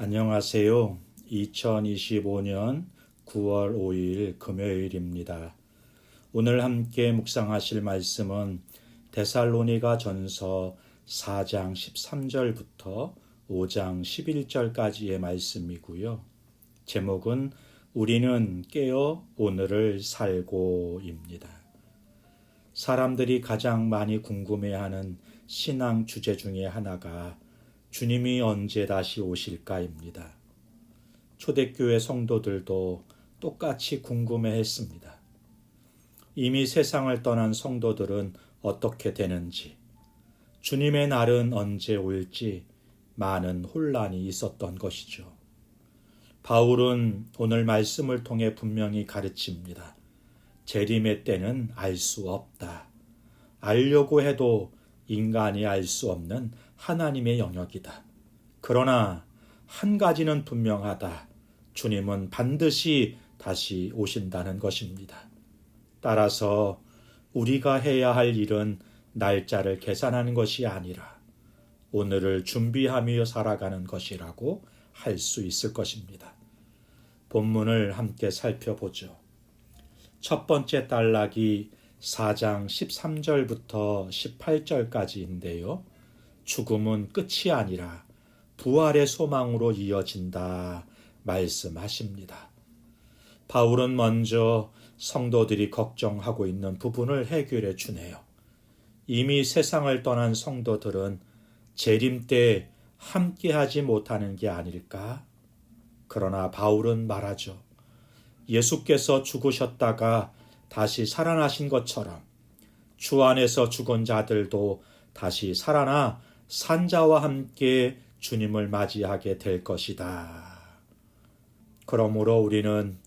안녕하세요. 2025년 9월 5일 금요일입니다. 오늘 함께 묵상하실 말씀은 데살로니가 전서 4장 13절부터 5장 11절까지의 말씀이고요. 제목은 우리는 깨어 오늘을 살고입니다. 사람들이 가장 많이 궁금해하는 신앙 주제 중에 하나가 주님이 언제 다시 오실까입니다. 초대교회 성도들도 똑같이 궁금해했습니다. 이미 세상을 떠난 성도들은 어떻게 되는지, 주님의 날은 언제 올지 많은 혼란이 있었던 것이죠. 바울은 오늘 말씀을 통해 분명히 가르칩니다. 재림의 때는 알 수 없다. 알려고 해도 인간이 알 수 없는 하나님의 영역이다. 그러나 한 가지는 분명하다. 주님은 반드시 다시 오신다는 것입니다. 따라서 우리가 해야 할 일은 날짜를 계산하는 것이 아니라 오늘을 준비하며 살아가는 것이라고 할 수 있을 것입니다. 본문을 함께 살펴보죠. 첫 번째 단락이 4장 13절부터 18절까지인데요. 죽음은 끝이 아니라 부활의 소망으로 이어진다 말씀하십니다. 바울은 먼저 성도들이 걱정하고 있는 부분을 해결해 주네요. 이미 세상을 떠난 성도들은 재림 때 함께하지 못하는 게 아닐까? 그러나 바울은 말하죠. 예수께서 죽으셨다가 다시 살아나신 것처럼 주 안에서 죽은 자들도 다시 살아나 산자와 함께 주님을 맞이하게 될 것이다. 그러므로 우리는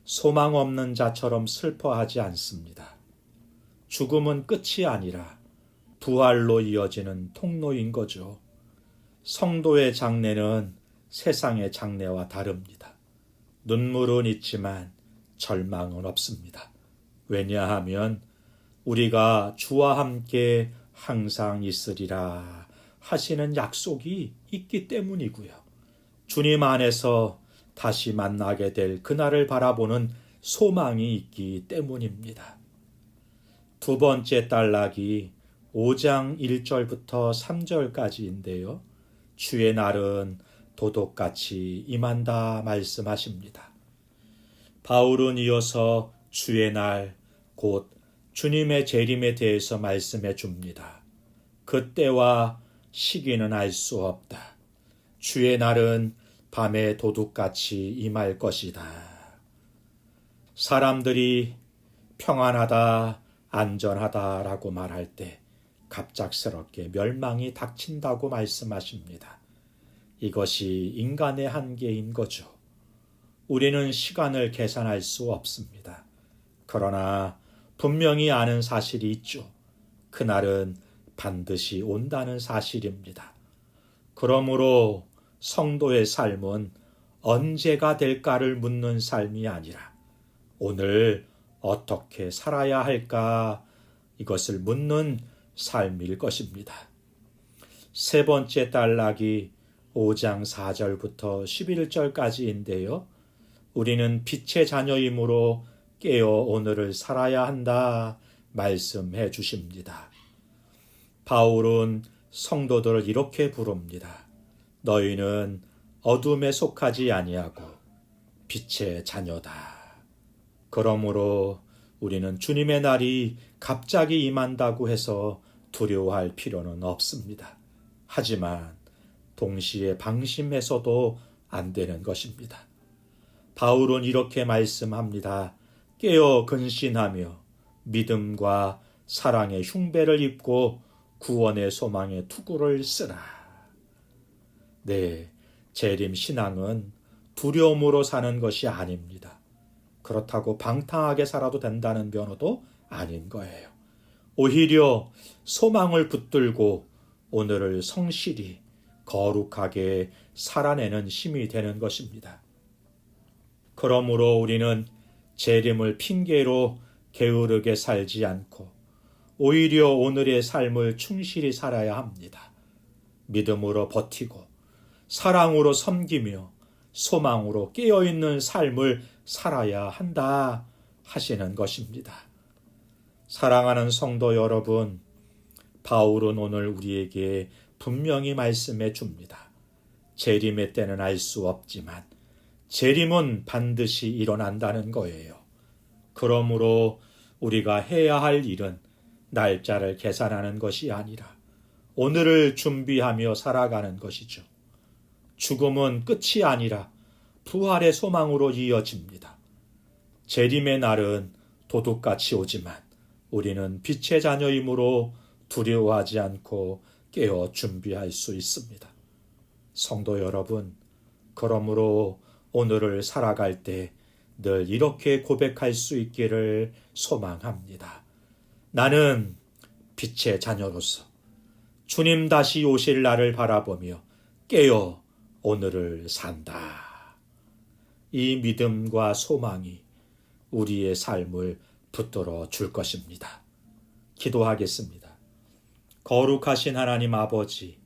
소망 없는 자처럼 슬퍼하지 않습니다. 죽음은 끝이 아니라 부활로 이어지는 통로인 거죠. 성도의 장래는 세상의 장래와 다릅니다. 눈물은 있지만 절망은 없습니다. 왜냐하면 우리가 주와 함께 항상 있으리라 하시는 약속이 있기 때문이고요. 주님 안에서 다시 만나게 될 그날을 바라보는 소망이 있기 때문입니다. 두 번째 단락이 5장 1절부터 3절까지인데요. 주의 날은 도둑같이 임한다 말씀하십니다. 바울은 이어서 주의 날, 곧 주님의 재림에 대해서 말씀해 줍니다. 그때와 시기는 알 수 없다. 주의 날은 밤의 도둑같이 임할 것이다. 사람들이 평안하다, 안전하다라고 말할 때 갑작스럽게 멸망이 닥친다고 말씀하십니다. 이것이 인간의 한계인 거죠. 우리는 시간을 계산할 수 없습니다. 그러나 분명히 아는 사실이 있죠. 그날은 반드시 온다는 사실입니다. 그러므로 성도의 삶은 언제가 될까를 묻는 삶이 아니라 오늘 어떻게 살아야 할까 이것을 묻는 삶일 것입니다. 세 번째 단락이 5장 4절부터 11절까지인데요. 우리는 빛의 자녀이므로 깨어 오늘을 살아야 한다 말씀해 주십니다. 바울은 성도들을 이렇게 부릅니다. 너희는 어둠에 속하지 아니하고 빛의 자녀다. 그러므로 우리는 주님의 날이 갑자기 임한다고 해서 두려워할 필요는 없습니다. 하지만 동시에 방심해서도 안 되는 것입니다. 바울은 이렇게 말씀합니다. 깨어 근신하며 믿음과 사랑의 흉배를 입고 구원의 소망의 투구를 쓰라. 네, 재림 신앙은 두려움으로 사는 것이 아닙니다. 그렇다고 방탕하게 살아도 된다는 변호도 아닌 거예요. 오히려 소망을 붙들고 오늘을 성실히 거룩하게 살아내는 힘이 되는 것입니다. 그러므로 우리는 재림을 핑계로 게으르게 살지 않고 오히려 오늘의 삶을 충실히 살아야 합니다. 믿음으로 버티고 사랑으로 섬기며 소망으로 깨어있는 삶을 살아야 한다 하시는 것입니다. 사랑하는 성도 여러분, 바울은 오늘 우리에게 분명히 말씀해 줍니다. 재림의 때는 알 수 없지만 재림은 반드시 일어난다는 거예요. 그러므로 우리가 해야 할 일은 날짜를 계산하는 것이 아니라 오늘을 준비하며 살아가는 것이죠. 죽음은 끝이 아니라 부활의 소망으로 이어집니다. 재림의 날은 도둑같이 오지만 우리는 빛의 자녀이므로 두려워하지 않고 깨어 준비할 수 있습니다. 성도 여러분, 그러므로 오늘을 살아갈 때 늘 이렇게 고백할 수 있기를 소망합니다. 나는 빛의 자녀로서 주님 다시 오실 날을 바라보며 깨어 오늘을 산다. 이 믿음과 소망이 우리의 삶을 붙들어 줄 것입니다. 기도하겠습니다. 거룩하신 하나님 아버지,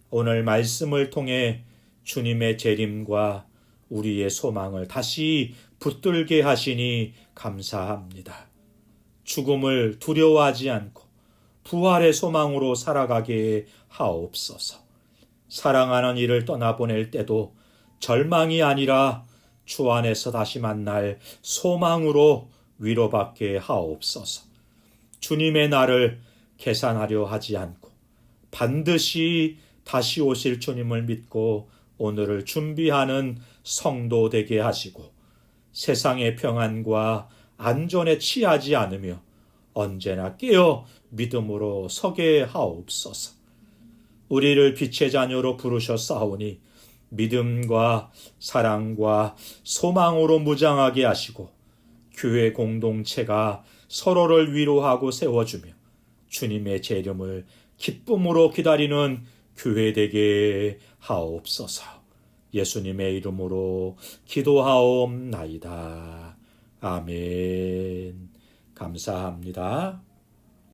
오늘 말씀을 통해 주님의 재림과 우리의 소망을 다시 붙들게 하시니 감사합니다. 죽음을 두려워하지 않고 부활의 소망으로 살아가게 하옵소서. 사랑하는 이를 떠나보낼 때도 절망이 아니라 주 안에서 다시 만날 소망으로 위로받게 하옵소서. 주님의 날을 계산하려 하지 않고 반드시 다시 오실 주님을 믿고 오늘을 준비하는 성도 되게 하시고 세상의 평안과 안전에 취하지 않으며 언제나 깨어 믿음으로 서게 하옵소서. 우리를 빛의 자녀로 부르셨사오니 믿음과 사랑과 소망으로 무장하게 하시고 교회 공동체가 서로를 위로하고 세워주며 주님의 재림을 기쁨으로 기다리는 교회 되게 하옵소서. 예수님의 이름으로 기도하옵나이다. 아멘. 감사합니다.